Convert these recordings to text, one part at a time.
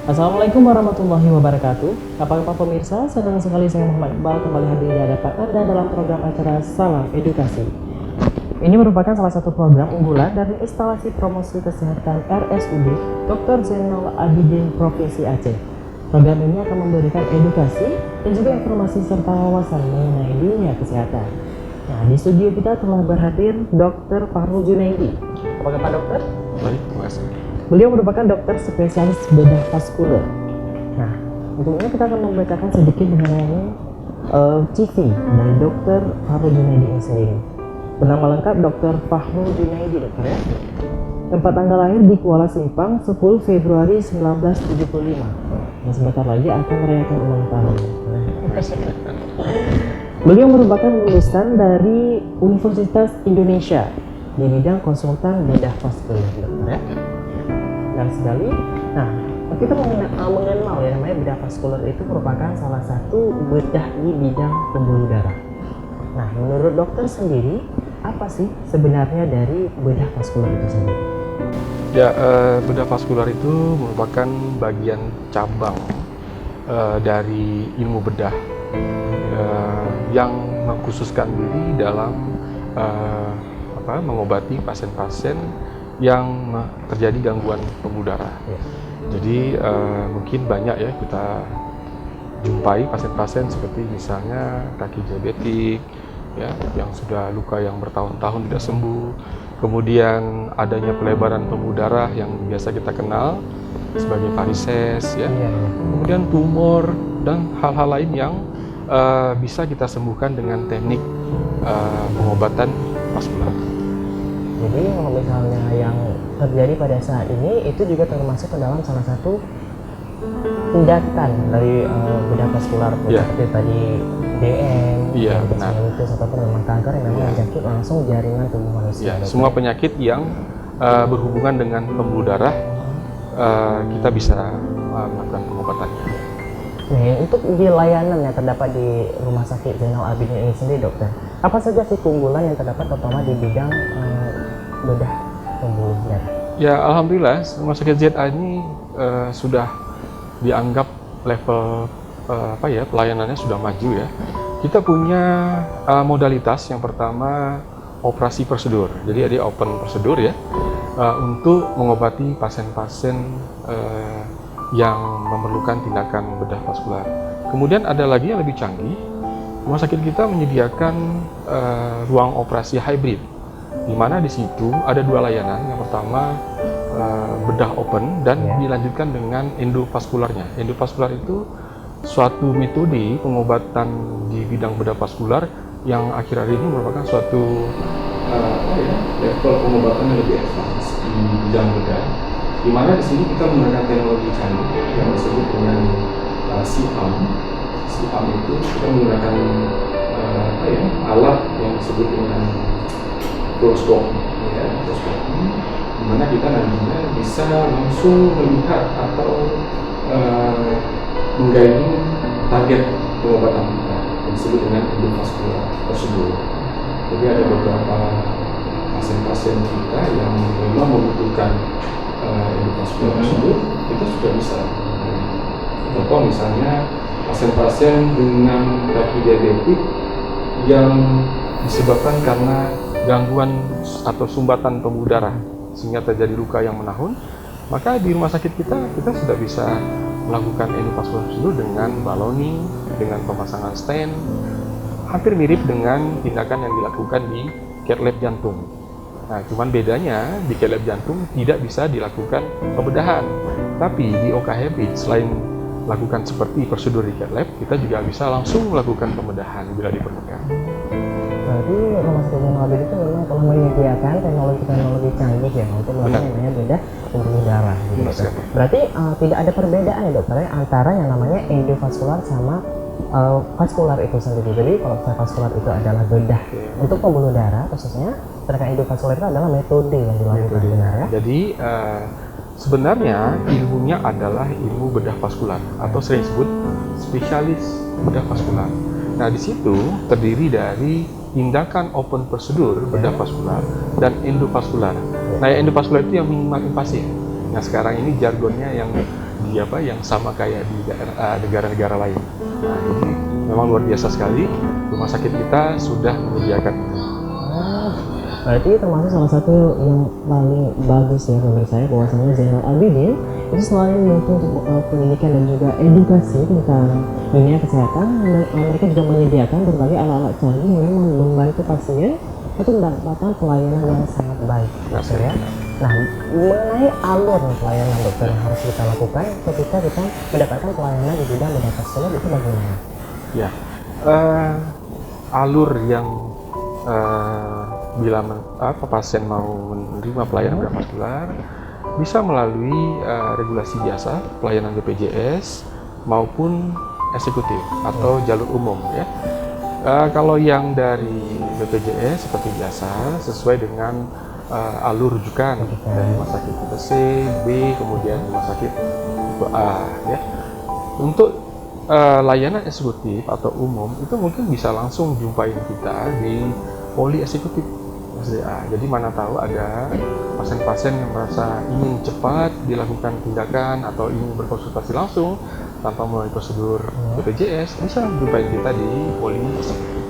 Assalamualaikum warahmatullahi wabarakatuh. Apa kabar pemirsa? Senang sekali saya Muhammad Iqbal kembali hadir di hadapan Anda dalam program acara Salam Edukasi. Ini merupakan salah satu program unggulan dari instalasi promosi kesehatan RSUD Dr. Zainal Abidin Provinsi Aceh. Program ini akan memberikan edukasi dan juga informasi serta wawasan mengenai dunia kesehatan. Nah, di studio kita telah berhadir Dr. Fahrul Junaidi. Apa kabar dokter? Baik, terima kasih. Beliau merupakan dokter spesialis bedah vaskuler. Nah, untuk ini kita akan membacakan sedikit mengenai CV dari Dr. Fahrul Junaidi ini sendiri. Bernama lengkap Dr. Fahrul Junaidi, dokter ya. Tempat tanggal lahir di Kuala Simpang 10 Februari 1975. Yang sebentar lagi akan merayakan ulang tahun. Beliau merupakan lulusan dari Universitas Indonesia di bidang konsultan bedah vaskuler, dokter ya. Dan sekali, nah kita mengenal ya namanya bedah vaskuler itu merupakan salah satu bedah di bidang pembuluh darah. Nah, menurut dokter sendiri, apa sih sebenarnya dari bedah vaskuler itu sendiri? Ya, bedah vaskular itu merupakan bagian cabang dari ilmu bedah yang mengkhususkan diri dalam mengobati pasien-pasien yang terjadi gangguan pembuluh darah. Jadi mungkin banyak ya kita jumpai pasien-pasien seperti misalnya kaki diabetik ya yang sudah luka yang bertahun-tahun tidak sembuh, kemudian adanya pelebaran pembuluh darah yang biasa kita kenal sebagai varises ya, kemudian tumor dan hal-hal lain yang bisa kita sembuhkan dengan teknik pengobatan vaskular. Jadi kalau misalnya yang terjadi pada saat ini itu juga termasuk ke dalam salah satu tindakan dari bedah vaskular seperti tadi DM, diabetes ataupun memang kanker yang memang menjangkit langsung jaringan tubuh manusia. Semua penyakit yang berhubungan dengan pembuluh darah kita bisa melakukan pengobatannya. Nah, untuk di layanan yang terdapat di Rumah Sakit Zainal Abidin ini sendiri, dokter, apa saja sih keunggulan yang terdapat terutama di bidang bedah pembuluh darah? Ya, alhamdulillah Rumah Sakit ZA ini sudah dianggap level pelayanannya sudah maju ya. Kita punya modalitas yang pertama operasi prosedur. Jadi ada open prosedur ya untuk mengobati pasien-pasien yang memerlukan tindakan bedah vaskular. Kemudian ada lagi yang lebih canggih. Rumah sakit kita menyediakan ruang operasi hybrid, di mana di situ ada dua layanan. Yang pertama bedah open dan dilanjutkan dengan endovaskularnya. Endovaskular itu suatu metode pengobatan di bidang bedah vaskular yang akhir-akhir ini merupakan suatu level pengobatan yang lebih advance di bidang bedah. Di mana di sini kita menggunakan teknologi canggih yang disebut dengan SIAM. SIAM itu kita menggunakan alat yang disebut dengan fluoroskopi, di mana kita nantinya bisa langsung melihat atau mengguide target pengobatan kita yang disebut dengan endovaskular prosedur. Jadi ada beberapa pasien-pasien kita yang memang membutuhkan endovaskular prosedur, itu sudah bisa. Contoh misalnya pasien-pasien dengan kaki diabetik yang disebabkan karena gangguan atau sumbatan pembuluh darah sehingga terjadi luka yang menahun, maka di rumah sakit kita sudah bisa melakukan endovaskular prosedur dengan balloning, dengan pemasangan stent, hampir mirip dengan tindakan yang dilakukan di cath lab jantung. Nah, cuman bedanya di cath lab jantung tidak bisa dilakukan pembedahan, tapi di OKHB selain lakukan seperti prosedur di cath lab, kita juga bisa langsung melakukan pembedahan bila diperlukan. Berarti Rumah Sakit Zainal Abidin itu memang telah menyediakan teknologi canggih ya untuk melakukan namanya bedah pembuluh darah. Gitu. Berarti tidak ada perbedaan ya dokter antara yang namanya endovaskular sama vaskular itu sendiri. Jadi kalau vaskular itu adalah bedah untuk pembuluh darah, khususnya sedangkan endovaskular itu adalah metode yang dilakukan benar ya. Jadi sebenarnya ilmunya adalah ilmu bedah vaskular atau sering disebut spesialis bedah vaskular. Nah, di situ terdiri dari tindakan open prosedur bedah vaskular dan endovaskular. Nah, yang endovaskular itu yang minimal invasif. Nah, sekarang ini jargonnya yang teknologi apa yang sama kayak di negara-negara lain. Nah, ini memang luar biasa sekali. Rumah sakit kita sudah menyediakan. Berarti termasuk salah satu yang paling bagus ya menurut saya, bahwasanya Zainal Abidin itu selain mungkin untuk pendidikan dan juga edukasi tentang dunia kesehatan, mereka juga menyediakan berbagai alat-alat canggih yang memang membantu pasien untuk mendapatkan pelayanan yang sangat baik, dokter ya. Nah, mengenai alur pelayanan dokter yang harus kita lakukan ketika kita mendapatkan pelayanan di bidang bedah vaskular itu bagaimana? Ya, alur yang bila pasien mau menerima pelayanan bedah vaskular bisa melalui regulasi jasa pelayanan BPJS maupun eksekutif atau jalur umum ya. Kalau yang dari BPJS seperti biasa sesuai dengan alur rujukan dari rumah sakit tipe C, B, kemudian rumah sakit tipe A ya. Untuk layanan eksekutif atau umum itu mungkin bisa langsung jumpain kita di poli eksekutif SDA. Jadi mana tahu ada pasien-pasien yang merasa ingin cepat dilakukan tindakan atau ingin berkonsultasi langsung tanpa melalui prosedur BPJS, bisa jumpain kita di poli eksekutif.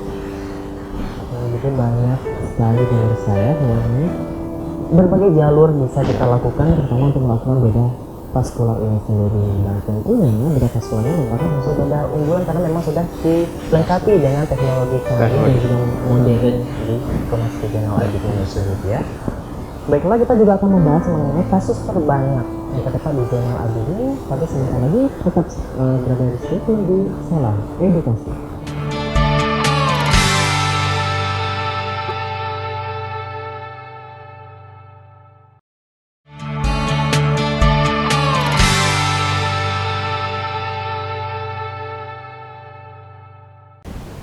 Mungkin banyak sekali menurut saya bahwa berbagai jalur bisa kita lakukan, terutama untuk melakukan bedah vaskular ini sendiri. Dan tentunya bedah vaskular ini merupakan suatu bedah unggulan karena memang sudah dilengkapi dengan teknologi canggih dan juga modern di Rumah Sakit Zainal Abidin tersebut ya. Baiklah, kita juga akan membahas mengenai kasus terbanyak yang terdapat di Zainal Abidin. Tapi sebentar lagi tetap berada di situ di Salam Edukasi.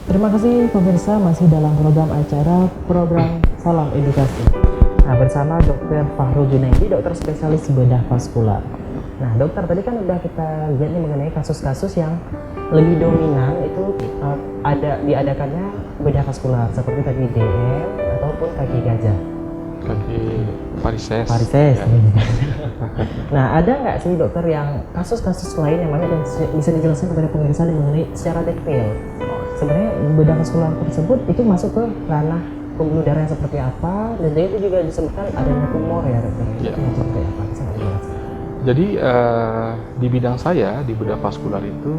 Terima kasih pemirsa, masih dalam program Salam Edukasi. Nah, bersama Dr. Fahru Junaidi, dokter spesialis bedah vaskular. Nah, dokter, tadi kan udah kita lihat nih mengenai kasus-kasus yang lebih dominan itu diadakannya bedah vaskular seperti kaki DM ataupun kaki gajah. Kaki varises. Ya. Nah, ada nggak sih dokter yang kasus-kasus lain yang mana bisa dijelaskan kepada pemirsa mengenai secara detail? Sebenarnya bedah vaskular tersebut itu masuk ke ranah pembuluh darah yang seperti apa, dan itu juga disebutkan adanya tumor ya dokter. Ya. Itu seperti apa? Bisa dijelaskan? Jadi di bidang saya di bedah vaskular itu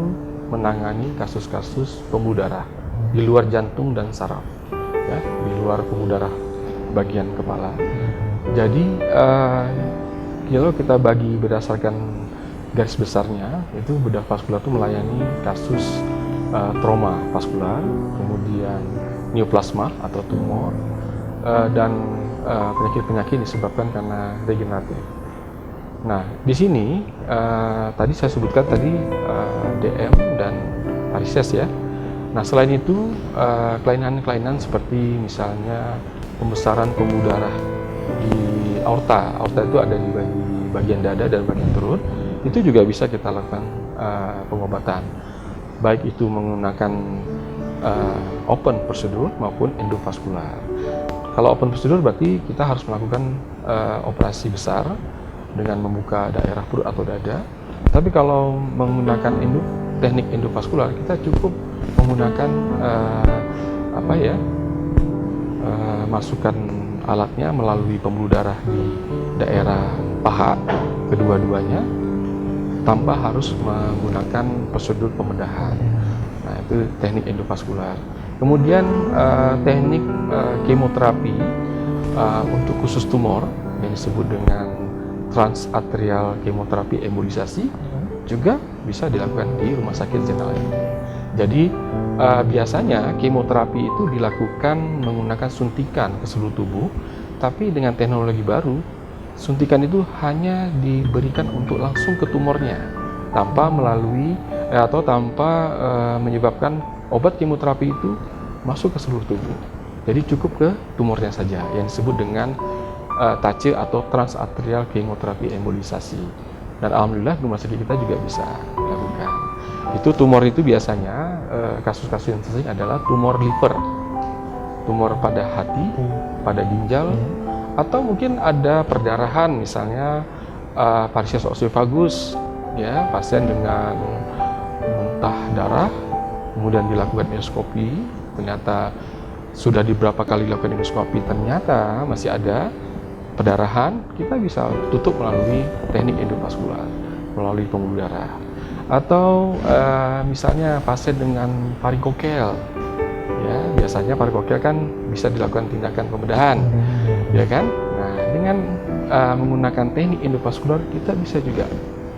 menangani kasus-kasus pembuluh darah di luar jantung dan saraf, ya, di luar pembuluh darah bagian kepala. Jadi kalau kita bagi berdasarkan garis besarnya, itu bedah vaskular itu melayani kasus trauma vaskular, kemudian neoplasma atau tumor, dan penyakit-penyakit disebabkan karena regeneratif. Nah, di sini tadi saya sebutkan tadi DM dan varises ya. Nah, selain itu kelainan-kelainan seperti misalnya pembesaran pembuluh darah di aorta. Aorta itu ada di bagian dada dan bagian perut. Itu juga bisa kita lakukan pengobatan. Baik itu menggunakan open prosedur maupun endovaskular. Kalau open prosedur berarti kita harus melakukan operasi besar dengan membuka daerah perut atau dada. Tapi kalau menggunakan teknik endovaskular, kita cukup menggunakan masukkan alatnya melalui pembuluh darah di daerah paha kedua-duanya, tanpa harus menggunakan prosedur pembedahan. Nah, itu teknik endovaskular. Kemudian teknik kemoterapi untuk khusus tumor yang disebut dengan transarterial kemoterapi embolisasi juga bisa dilakukan di Rumah Sakit Zainal Abidin. Jadi biasanya kemoterapi itu dilakukan menggunakan suntikan ke seluruh tubuh, tapi dengan teknologi baru suntikan itu hanya diberikan untuk langsung ke tumornya tanpa menyebabkan obat kemoterapi itu masuk ke seluruh tubuh. Jadi cukup ke tumornya saja yang disebut dengan TACE atau transarterial kemoterapi embolisasi. Dan alhamdulillah rumah sakit kita juga bisa melakukan. Itu tumor itu biasanya kasus-kasus yang sering adalah tumor liver, tumor pada hati, pada ginjal, atau mungkin ada perdarahan misalnya varises oesophagus ya, pasien dengan muntah darah, kemudian dilakukan endoskopi, ternyata sudah di beberapa kali dilakukan endoskopi ternyata masih ada perdarahan, kita bisa tutup melalui teknik endovaskular, melalui pembuluh darah. Atau misalnya pasien dengan varikokel, ya biasanya varikokel kan bisa dilakukan tindakan pembedahan, ya kan? Nah, dengan menggunakan teknik endovaskular kita bisa juga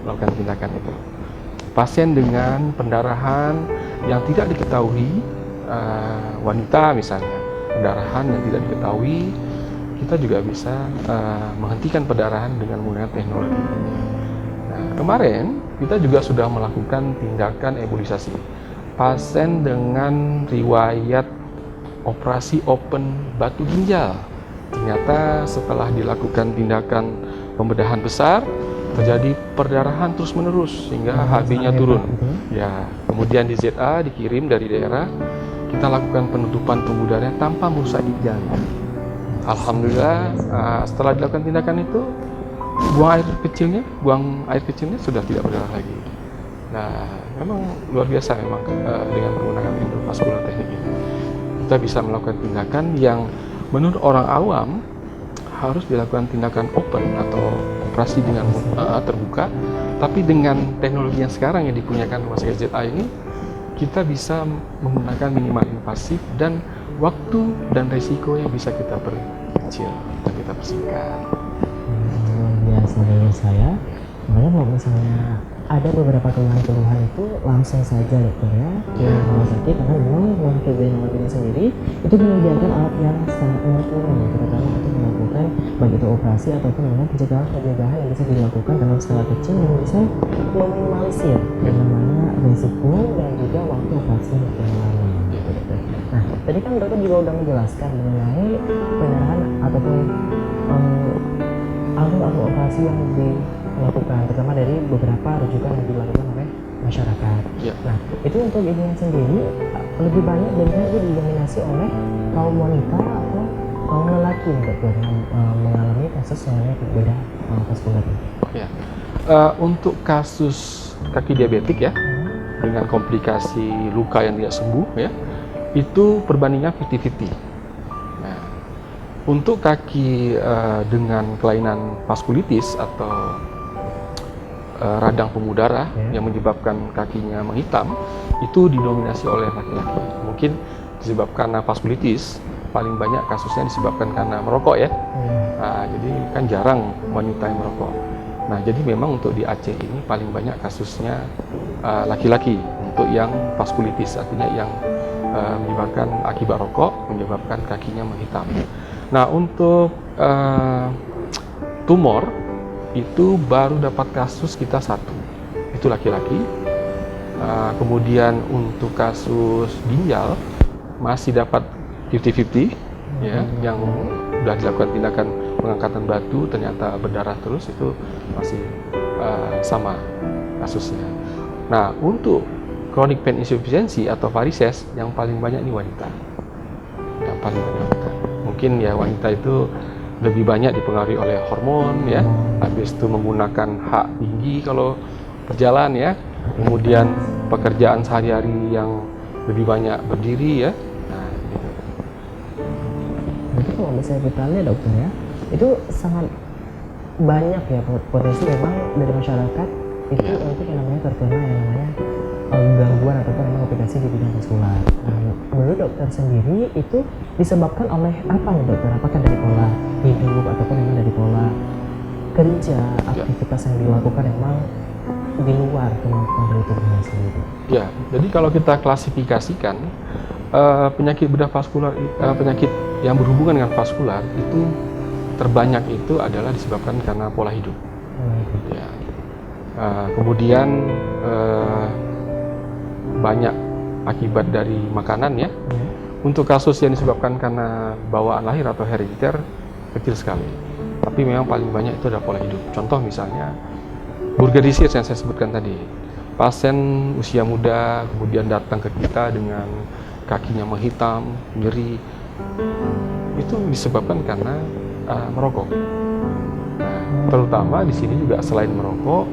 melakukan tindakan itu. Pasien dengan pendarahan yang tidak diketahui, wanita misalnya, pendarahan yang tidak diketahui, kita juga bisa menghentikan pendarahan dengan menggunakan teknologi ini. Nah, kemarin kita juga sudah melakukan tindakan embolisasi. Pasien dengan riwayat operasi open batu ginjal. Ternyata setelah dilakukan tindakan pembedahan besar, terjadi perdarahan terus-menerus sehingga HB-nya turun. Ya, kemudian di ZA dikirim dari daerah, kita lakukan penutupan pembuluh darah tanpa merusak ginjalnya. Alhamdulillah, setelah dilakukan tindakan itu, buang air kecilnya sudah tidak berdarah lagi. Nah, memang luar biasa memang dengan menggunakan endovaskular teknik ini. Kita bisa melakukan tindakan yang menurut orang awam harus dilakukan tindakan open atau operasi dengan terbuka, tapi dengan teknologi yang sekarang yang dipunyakan Rumah Sakit ZA ini, kita bisa menggunakan minimal invasif dan waktu dan resiko yang bisa kita perkecil dan kita persingkat. Luar biasa menurut saya. Makanya kalau misalnya ada beberapa keluhan-keluhan itu langsung saja dokter ya ke rumah sakit, karena memang rumah sakit Zainal Abidin sendiri itu menyediakan alat yang sangat mumpuni, terutama untuk melakukan baik itu operasi ataupun memang pencegahan yang bisa dilakukan dalam skala kecil yang bisa meminimalisir yang namanya risiko dan juga waktu operasi yang lama. Nah, tadi kan dokter juga udah menjelaskan mengenai pendarahan ataupun alur operasi yang dilakukan, terutama dari beberapa rujukan yang dilakukan oleh masyarakat. Ya. Nah, itu untuk ini sendiri lebih banyak biasanya itu didominasi oleh kaum wanita atau kaum lelaki dokter yang mengalami kasus yang berbeda vaskular. Ya. Untuk kasus kaki diabetik ya, dengan komplikasi luka yang tidak sembuh ya, itu perbandingan 50-50. Nah, untuk kaki dengan kelainan vaskulitis atau radang pembuluh darah yang menyebabkan kakinya menghitam, itu didominasi oleh laki-laki. Mungkin disebabkan karena vaskulitis, paling banyak kasusnya disebabkan karena merokok ya. Nah, jadi kan jarang wanita yang merokok. Nah, jadi memang untuk di Aceh ini paling banyak kasusnya laki-laki untuk yang vaskulitis, artinya yang menyebabkan akibat rokok, menyebabkan kakinya menghitam. Nah, untuk tumor itu baru dapat kasus kita 1, itu laki-laki. Kemudian untuk kasus ginjal masih dapat 50-50 ya, yang sudah dilakukan tindakan pengangkatan batu ternyata berdarah terus, itu masih sama kasusnya. Nah, untuk chronic pain insufficiency atau varises yang paling banyak ini wanita. Yang paling banyak wanita. Mungkin ya wanita itu lebih banyak dipengaruhi oleh hormon ya, habis itu menggunakan hak tinggi kalau berjalan ya, kemudian pekerjaan sehari-hari yang lebih banyak berdiri ya. Nah, gitu. Jadi kalau misalnya kita lihat dokter ya, itu sangat banyak ya potensi memang dari masyarakat itu untuk yang namanya terkena yang namanya gangguan ataupun memang komplikasi di bidang vaskular. Nah, menurut dokter sendiri itu disebabkan oleh apa nih dokter? Apakah dari pola hidup ataupun memang dari pola kerja, aktivitas yang dilakukan memang di luar kemampuan dari tubuhnya sendiri? Ya, jadi kalau kita klasifikasikan penyakit bedah vaskular, penyakit yang berhubungan dengan vaskular itu terbanyak itu adalah disebabkan karena pola hidup. Ya. Kemudian banyak akibat dari makanan ya. Untuk kasus yang disebabkan karena bawaan lahir atau herediter kecil sekali. Tapi memang paling banyak itu adalah pola hidup. Contoh misalnya burger disease yang saya sebutkan tadi. Pasien usia muda kemudian datang ke kita dengan kakinya menghitam, nyeri. Itu disebabkan karena merokok. Nah, terutama di sini juga selain merokok,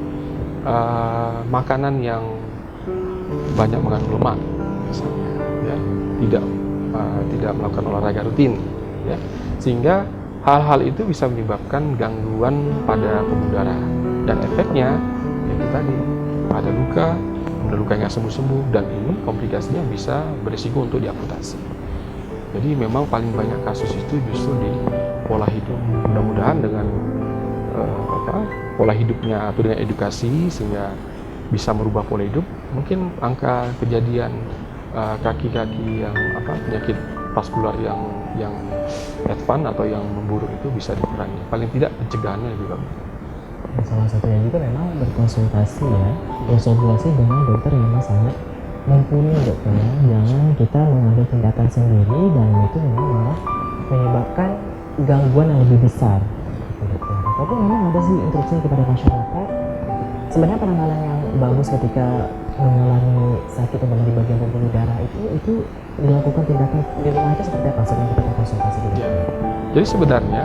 makanan yang banyak mengandung lemak, misalnya, ya, tidak melakukan olahraga rutin, ya, sehingga hal-hal itu bisa menyebabkan gangguan pada pembuluh darah dan efeknya itu tadi ada luka, kemudian luka nggak sembuh-sembuh, dan ini komplikasinya bisa berisiko untuk diamputasi. Jadi memang paling banyak kasus itu justru di pola hidup. Mudah-mudahan dengan pola hidupnya atau dengan edukasi sehingga bisa merubah pola hidup, mungkin angka kejadian kaki-kaki yang penyakit vaskular yang advance atau yang memburuk itu bisa dikurangi. Paling tidak pencegahannya lebih bagus. Salah satunya juga memang berkonsultasi ya, konsultasi dengan dokter yang memang sangat mumpuni dokter ya. Jangan kita mengambil tindakan sendiri dan itu memang malah menyebabkan gangguan yang lebih besar. Dokter. Ataupun memang ada sih instruksi kepada masyarakat. Sebenarnya penanganan yang bagus ketika mengalami sakit umpama di bagian pembuluh darah itu dilakukan tindakan di rumah itu seperti apa sebelum kita konsultasi dulu? Ya. Jadi sebenarnya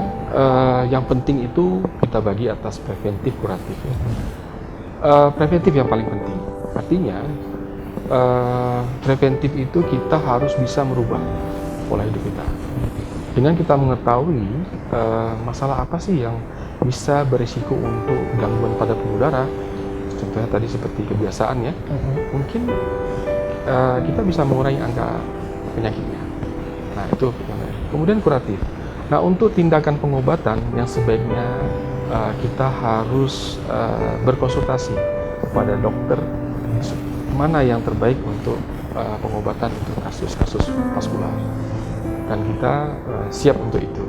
yang penting itu kita bagi atas preventif kuratif. Preventif yang paling penting. Artinya preventif itu kita harus bisa merubah pola hidup kita. Dengan kita mengetahui masalah apa sih yang bisa berisiko untuk gangguan pada pembuluh darah, contohnya tadi seperti kebiasaan ya, mungkin kita bisa mengurangi angka penyakitnya. Nah itu kemudian kuratif. Nah untuk tindakan pengobatan yang sebaiknya kita harus berkonsultasi kepada dokter mana yang terbaik untuk pengobatan untuk kasus-kasus vaskular, dan kita siap untuk itu.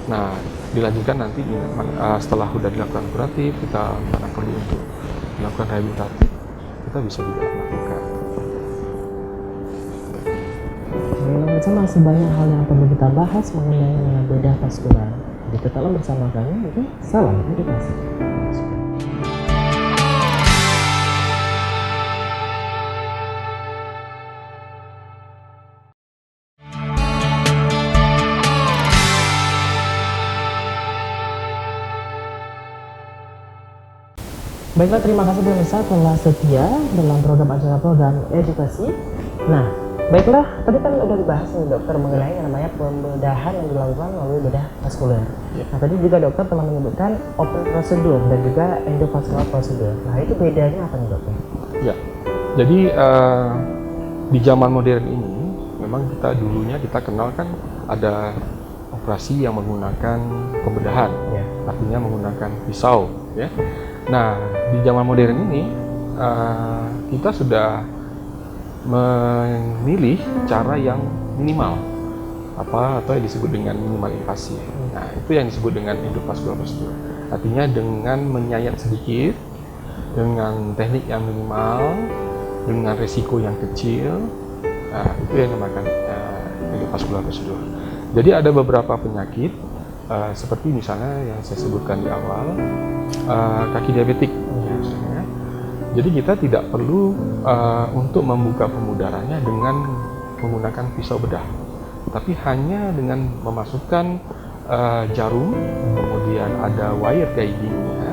Nah dilanjutkan nanti setelah sudah dilakukan kuratif, kita mana perlu untuk melakukan rehabilitatif, kita bisa juga melakukan. Bersama masih banyak hal yang perlu kita bahas mengenai bedah vaskular. Jadi tetaplah bersama kami di Salam Edukasi. Baiklah, terima kasih pemirsa telah setia dalam program edukasi. Nah, baiklah, tadi kan udah dibahas nih dokter mengenai yang namanya pembedahan yang dilakukan melalui bedah vaskular. Nah, tadi juga dokter telah menyebutkan open prosedur dan juga endovascular prosedur. Nah, itu bedanya apa nih dokter? Ya, jadi di zaman modern ini memang dulunya kita kenal kan ada operasi yang menggunakan pembedahan, artinya menggunakan pisau, ya. Nah, di zaman modern ini kita sudah memilih cara yang minimal atau yang disebut dengan minimal invasif. Nah, itu yang disebut dengan endovascular prosedur. Artinya dengan menyayat sedikit, dengan teknik yang minimal, dengan resiko yang kecil, itu yang dinamakan endovascular prosedur. Jadi ada beberapa penyakit seperti misalnya yang saya sebutkan di awal, kaki diabetik, misalnya. Jadi kita tidak perlu untuk membuka pembuluh darahnya dengan menggunakan pisau bedah, tapi hanya dengan memasukkan jarum, kemudian ada wire guidingnya,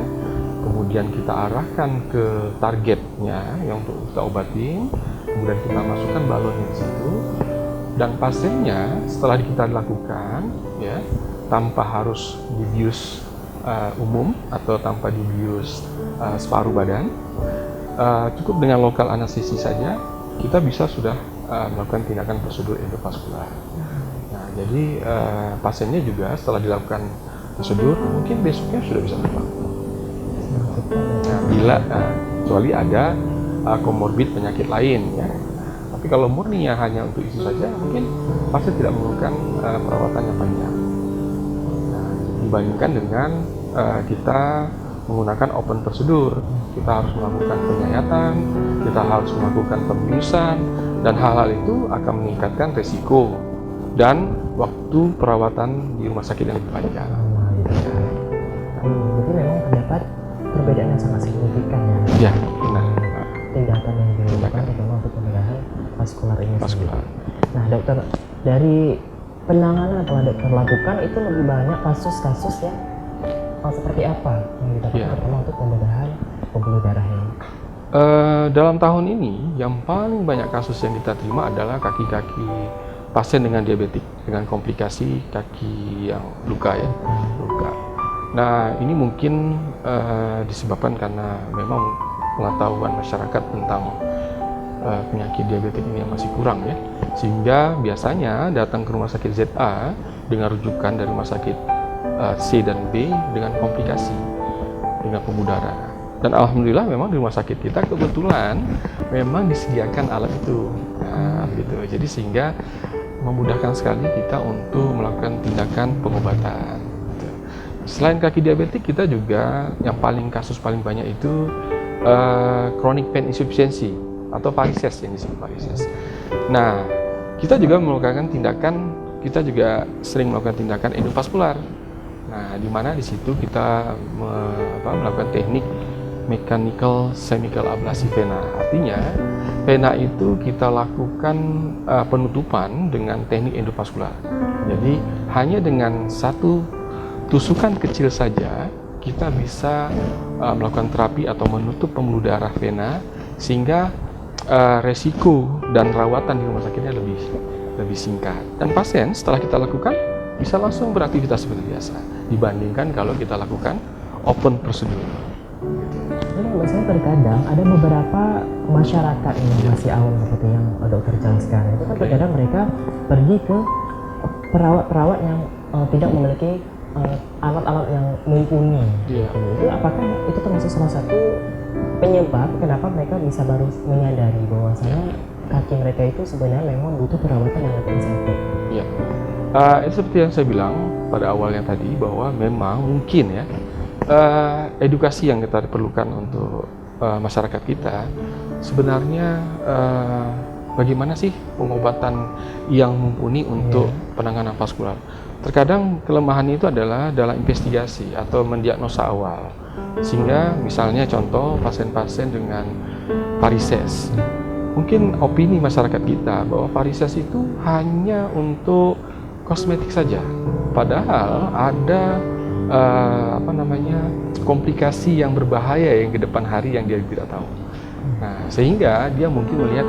kemudian kita arahkan ke targetnya yang untuk kita obatin, kemudian kita masukkan balonnya di situ, dan pasiennya setelah kita lakukan, ya, tanpa harus dibius umum atau tanpa dibius separuh badan, cukup dengan lokal anestesi saja kita bisa sudah melakukan tindakan prosedur endovaskular. Nah, jadi pasiennya juga setelah dilakukan prosedur mungkin besoknya sudah bisa pulang. Nah, bila kecuali ada komorbid penyakit lain, ya. Tapi kalau murni hanya untuk itu saja, mungkin pasien tidak memerlukan perawatan yang panjang. Nah, dibandingkan dengan kita menggunakan open prosedur, kita harus melakukan penyayatan, kita harus melakukan pembiusan, dan hal-hal itu akan meningkatkan resiko dan waktu perawatan di rumah sakit yang lebih panjang. Jadi memang terdapat perbedaan yang sangat signifikan ya. Ya, benar. Tindakan yang dilakukan terutama untuk pembedahan vaskular ini sendiri. Nah dokter, dari penanganan telah dokter lakukan itu lebih banyak kasus-kasus ya seperti apa yang dilakukan terutama untuk pembedahan pembuluh darah ini? Dalam tahun ini yang paling banyak kasus yang kita terima adalah kaki-kaki pasien dengan diabetik dengan komplikasi kaki yang luka ya, luka. Nah ini mungkin disebabkan karena memang pengetahuan masyarakat tentang penyakit diabetik ini yang masih kurang ya, sehingga biasanya datang ke rumah sakit ZA dengan rujukan dari rumah sakit C dan B dengan komplikasi dengan pembuluh darah. Dan alhamdulillah memang di rumah sakit kita kebetulan memang disediakan alat itu, gitu. Jadi sehingga memudahkan sekali kita untuk melakukan tindakan pengobatan. Gitu. Selain kaki diabetik, kita juga yang kasus paling banyak itu chronic pain insufficiency atau varises yang disebut varises. Nah, kita juga sering melakukan tindakan endovaskular. Nah, di mana di situ kita melakukan teknik mechanical chemical ablasi vena. Artinya, vena itu kita lakukan penutupan dengan teknik endovaskular. Jadi, hanya dengan satu tusukan kecil saja kita bisa melakukan terapi atau menutup pembuluh darah vena sehingga resiko dan rawatan di rumah sakitnya lebih singkat. Dan pasien setelah kita lakukan bisa langsung beraktivitas seperti biasa dibandingkan kalau kita lakukan open prosedur. Biasanya terkadang ada beberapa masyarakat yang masih awam seperti yang dokter jelaskan, itu kan terkadang mereka pergi ke perawat-perawat yang tidak memiliki alat-alat yang mumpuni. Itu apakah itu termasuk salah satu penyebab kenapa mereka bisa baru menyadari bahwasanya kaki mereka itu sebenarnya memang butuh perawatan yang lebih intensif? Iya, itu seperti yang saya bilang pada awalnya tadi bahwa memang mungkin ya edukasi yang kita perlukan untuk masyarakat kita sebenarnya bagaimana sih pengobatan yang mumpuni untuk penanganan vaskular. Terkadang kelemahan itu adalah dalam investigasi atau mendiagnosa awal, sehingga misalnya contoh pasien-pasien dengan varises, mungkin opini masyarakat kita bahwa varises itu hanya untuk kosmetik saja, padahal ada komplikasi yang berbahaya yang ke depan hari yang dia tidak tahu. Nah, sehingga dia mungkin melihat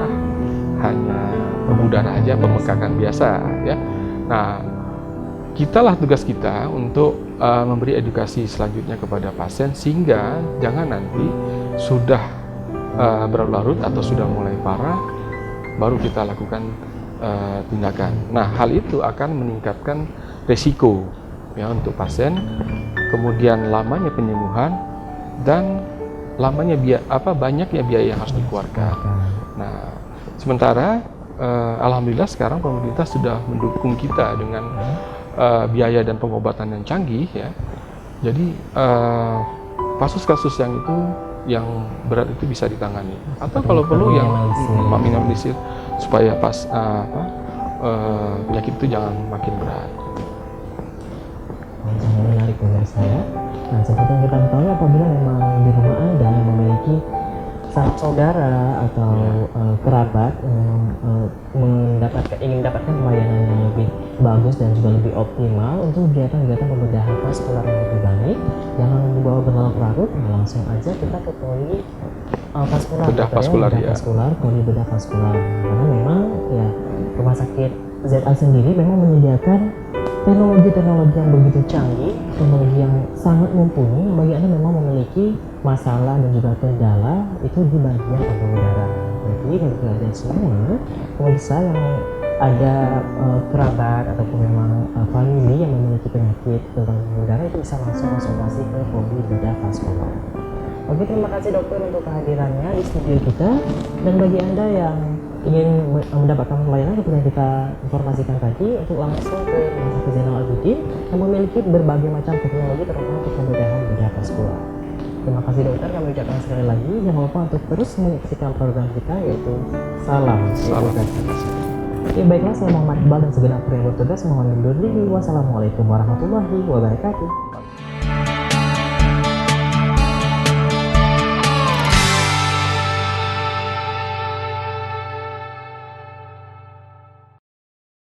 hanya pembuluh darah aja, pembengkakan biasa ya. Nah, tugas kita untuk memberi edukasi selanjutnya kepada pasien sehingga jangan nanti sudah berlarut atau sudah mulai parah baru kita lakukan tindakan. Nah, hal itu akan meningkatkan resiko ya untuk pasien, kemudian lamanya penyembuhan dan banyaknya biaya yang harus dikeluarkan. Nah, sementara alhamdulillah sekarang pemerintah sudah mendukung kita dengan biaya dan pengobatan yang canggih ya. Jadi kasus-kasus yang berat itu bisa ditangani atau kalau perlu yang minimalisir supaya penyakit itu jangan makin berat. Sangat menarik menurut saya. Nah, seperti yang kita ketahui, apabila memang di rumah Anda memiliki sanak saudara atau kerabat yang ingin mendapatkan pelayanan yang lebih bagus dan juga lebih optimal untuk kegiatan-kegiatan pembedahan vaskular yang lebih baik, jangan dibawa berlarut-larut, langsung aja kita ke poli vaskular, poli bedah vaskular. Karena memang ya rumah sakit ZA sendiri memang menyediakan teknologi yang begitu canggih, teknologi yang sangat mumpuni bagi Anda memang memiliki masalah dan juga kendala itu di bagian pembuluh darah. Jadi bagi kalian semua pemirsa yang ada kerabat ataupun memang famili yang memiliki penyakit tentang pembuluh darah itu bisa langsung konsultasi ke poli bedah vaskular. Oke, terima kasih dokter untuk kehadirannya di studio kita, dan bagi Anda yang ingin mendapatkan pelayanan seperti yang kita informasikan tadi untuk langsung ke Rumah Sakit Zainal Abidin yang memiliki berbagai macam teknologi terutama untuk pembedahan bedah vaskular. Terima kasih dokter, kami ucapkan sekali lagi jangan lupa untuk terus menyaksikan program kita yaitu Salam Edukasi. Oke, baiklah, saya Muhammad Iqbal dan segenap kru yang bertugas mohon undur diri. Wassalamualaikum warahmatullahi wabarakatuh.